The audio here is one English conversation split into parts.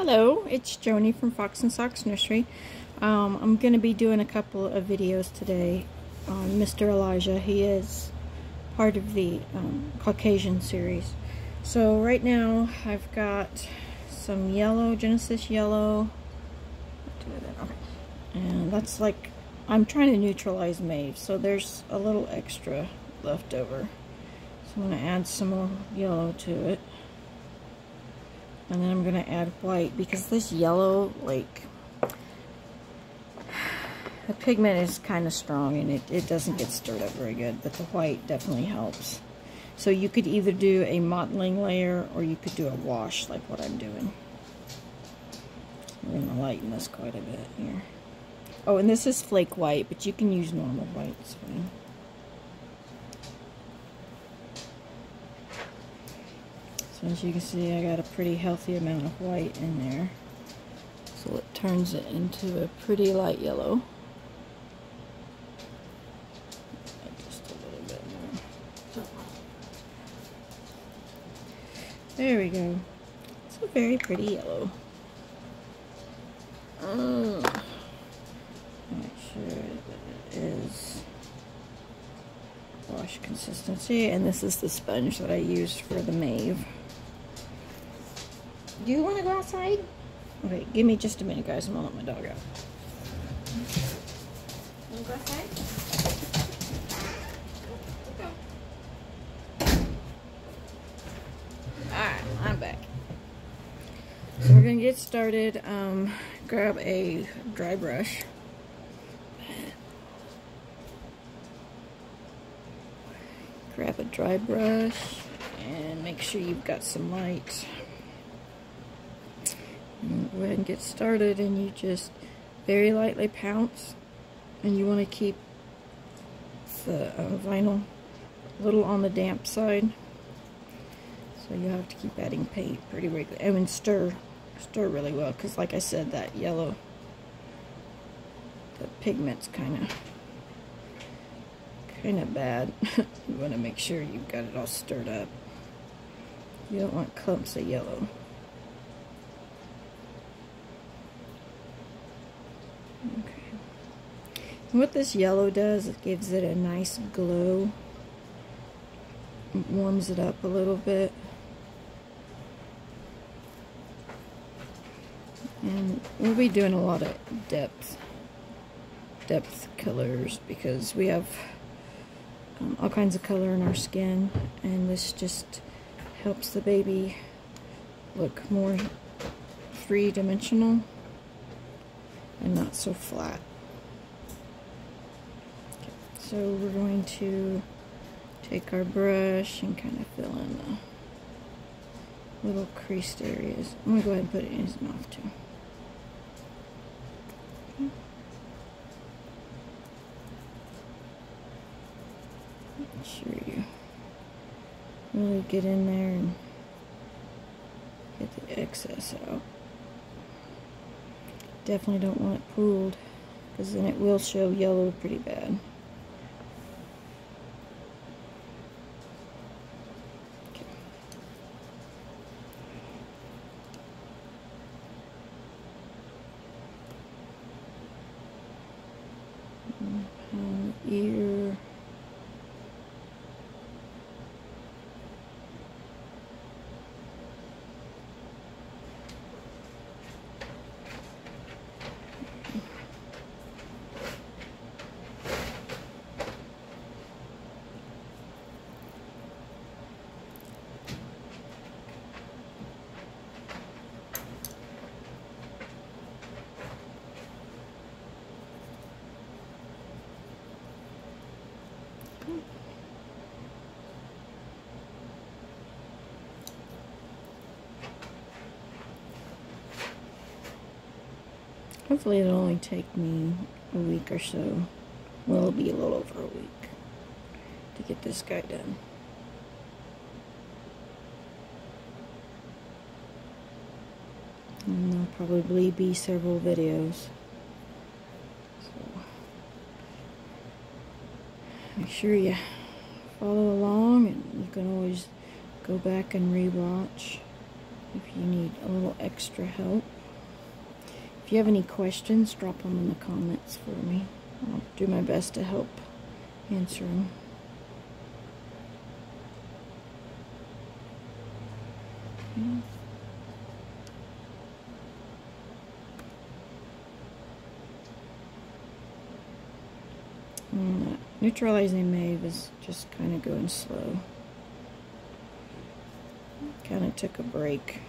Hello, it's Joni from Fox-n-Sox Nursery. I'm going to be doing a couple of videos today on Mr. Elijah. He is part of the Caucasian series. So right now I've got some yellow, Genesis yellow, and that's like, I'm trying to neutralize mauve, so there's a little extra left over. So I'm going to add some more yellow to it. And then I'm going to add white because this yellow, like, the pigment is kind of strong and it doesn't get stirred up very good, but the white definitely helps. So you could either do a mottling layer or you could do a wash like what I'm doing. We're going to lighten this quite a bit here. Oh, and this is flake white, but you can use normal white, it's fine. So as you can see, I got a pretty healthy amount of white in there. So it turns it into a pretty light yellow. Just a little bit more. There we go. It's a very pretty yellow. Make sure that it is wash consistency, and this is the sponge that I used for the mauve. Do you want to go outside? Okay, give me just a minute, guys. I'm gonna let my dog out. Want to go outside? Go. Alright, I'm back. So we're gonna get started. Grab a dry brush. Grab a dry brush and make sure you've got some light. And go ahead and get started, and you just very lightly pounce, and you want to keep the vinyl a little on the damp side. So you have to keep adding paint pretty regularly. And stir really well, because like I said, that yellow, the pigment's kind of bad. You want to make sure you've got it all stirred up. You don't want clumps of yellow. Okay. And what this yellow does, it gives it a nice glow. It warms it up a little bit. And we'll be doing a lot of depth colors because we have all kinds of color in our skin, and this just helps the baby look more three-dimensional and not so flat. Okay, so we're going to take our brush and kind of fill in the little creased areas. I'm going to go ahead and put it in his mouth too. Okay. Make sure you really get in there and get the excess out. Definitely don't want it pooled, because then it will show yellow pretty bad. Okay. Ear. Hopefully it'll only take me a week or so. Well, it'll be a little over a week to get this guy done. And there'll probably be several videos. So make sure you follow along, and you can always go back and rewatch if you need a little extra help. If you have any questions, drop them in the comments for me. I'll do my best to help answer them. Okay. Neutralizing Maeve is just kind of going slow. Kind of took a break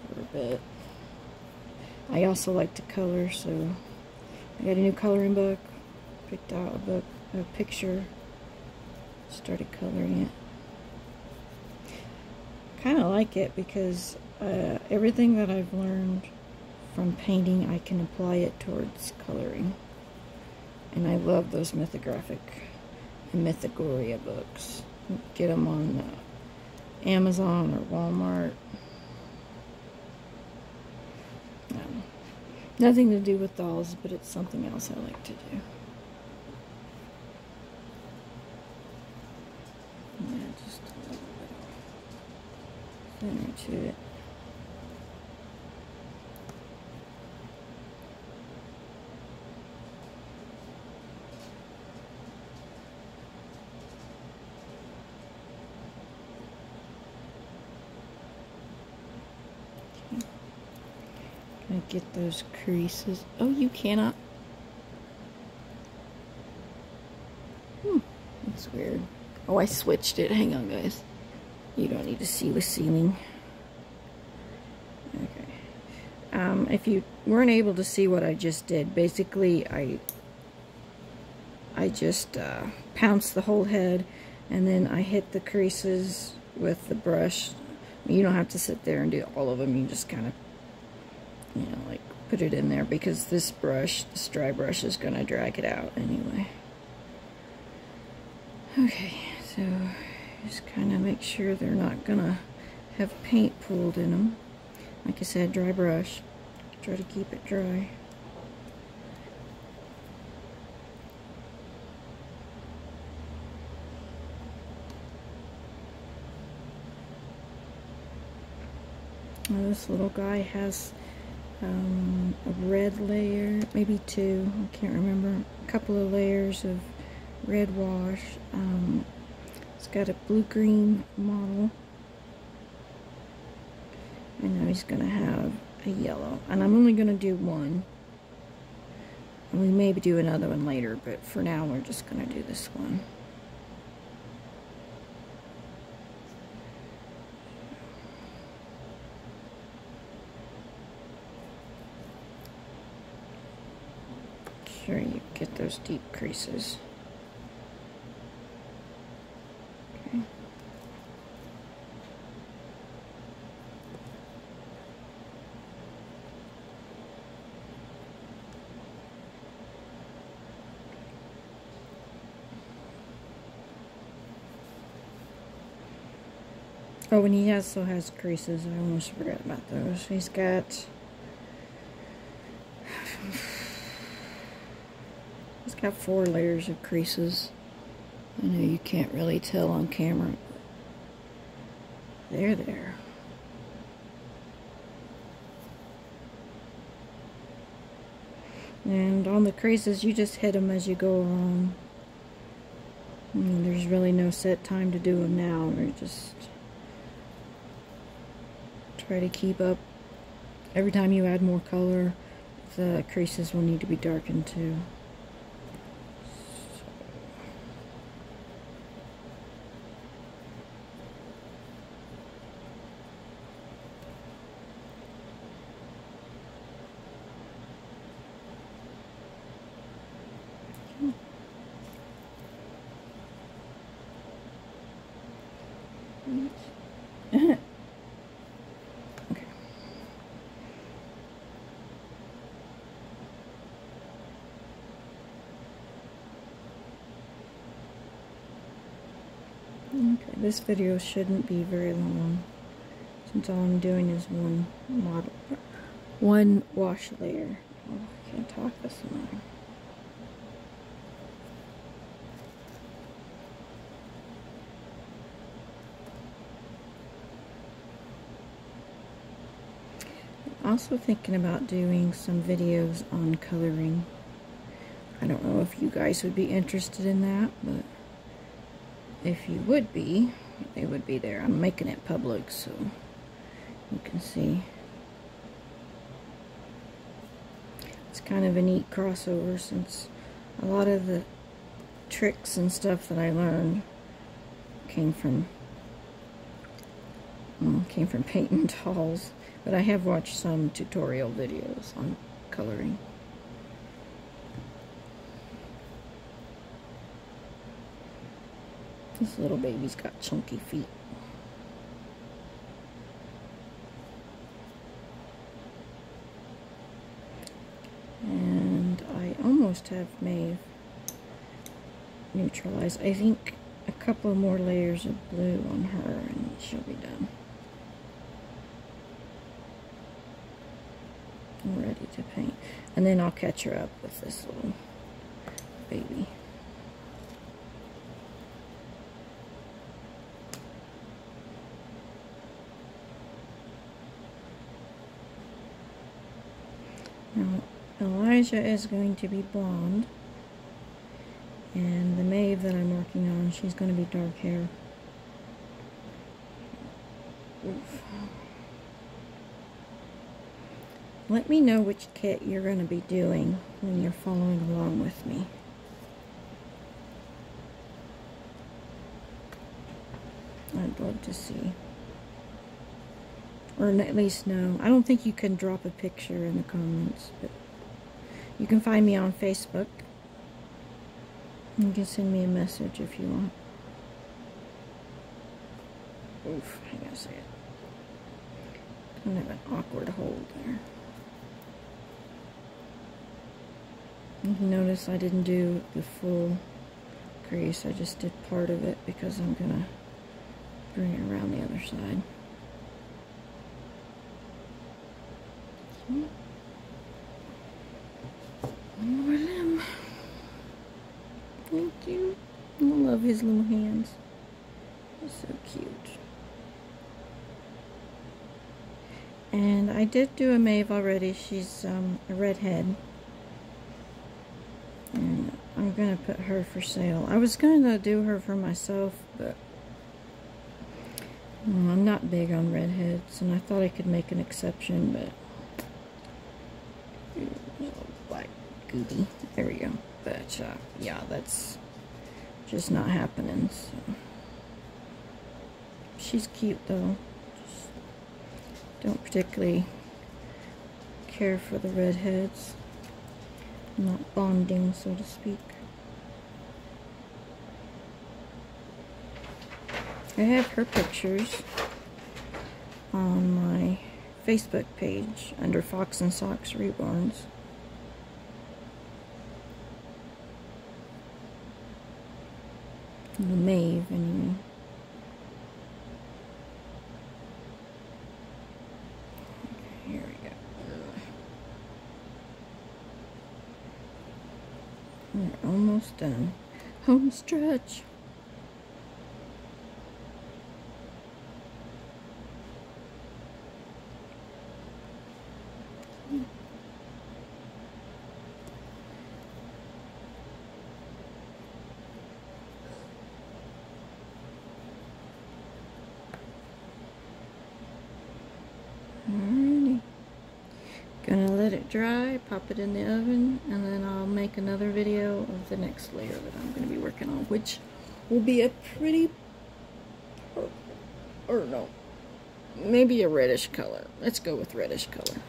for a bit. I also like to color, so I got a new coloring book, picked out a picture, started coloring it. Kind of like it because everything that I've learned from painting, I can apply it towards coloring. And I love those mythographic and Mythagoria books. Get them on Amazon or Walmart. Nothing to do with dolls, but it's something else I like to do. Yeah, just a little bit center to it. Get those creases. Oh, you cannot. That's weird. Oh, I switched it. Hang on, guys. You don't need to see the ceiling. Okay. If you weren't able to see what I just did, basically I just pounced the whole head, and then I hit the creases with the brush. You don't have to sit there and do all of them. You just kind of, you know, like put it in there, because this brush, this dry brush, is going to drag it out anyway. Okay, so just kind of make sure they're not going to have paint pooled in them. Like I said, dry brush. Try to keep it dry. Now this little guy has a red layer, maybe two, I can't remember, a couple of layers of red wash. It's got a blue-green model, and now he's going to have a yellow, and I'm only going to do one, and we may do another one later, but for now we're just going to do this one. Sure you get those deep creases. Okay. Oh, and he also has creases. I almost forgot about those. He's got got 4 layers of creases. I know you can't really tell on camera. They're there. And on the creases, you just hit them as you go along. There's really no set time to do them now. We're just try to keep up. Every time you add more color, the creases will need to be darkened too. Okay. Okay, this video shouldn't be very long, since all I'm doing is one wash layer. Oh, I can't talk this long. Also thinking about doing some videos on coloring. I don't know if you guys would be interested in that, but if you would be, they would be there. I'm making it public so you can see. It's kind of a neat crossover since a lot of the tricks and stuff that I learned came from painting dolls, but I have watched some tutorial videos on coloring. This little baby's got chunky feet. And I almost have Maeve neutralized. I think a couple more layers of blue on her and she'll be done. I'm ready to paint. And then I'll catch her up with this little baby. Now, Elijah is going to be blonde, and the Maeve that I'm working on, she's going to be dark hair. Oof. Let me know which kit you're going to be doing when you're following along with me. I'd love to see. Or at least know. I don't think you can drop a picture in the comments, but you can find me on Facebook. You can send me a message if you want. Oof, I gotta say it. Kind of an awkward hold there. You can notice I didn't do the full crease. I just did part of it because I'm gonna bring it around the other side. One more limb. Thank you. I love his little hands. They're so cute. And I did do a Maeve already. She's a redhead. And I'm going to put her for sale. I was going to do her for myself, but I'm not big on redheads. And I thought I could make an exception, but black goopy. There we go. But yeah, that's just not happening. So she's cute though. Just don't particularly care for the redheads. Not bonding, so to speak. I have her pictures on my Facebook page under Fox-n-Sox Reborns. The Maeve, anyway. Okay, here we go. We're almost done. Home stretch. Alrighty. Gonna let it dry, pop it in the oven, and then I'll make another video of the next layer that I'm gonna be working on, which will be a pretty purple, or no, maybe a reddish color. Let's go with reddish color.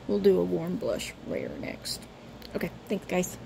We'll do a warm blush layer next. Okay, thanks guys.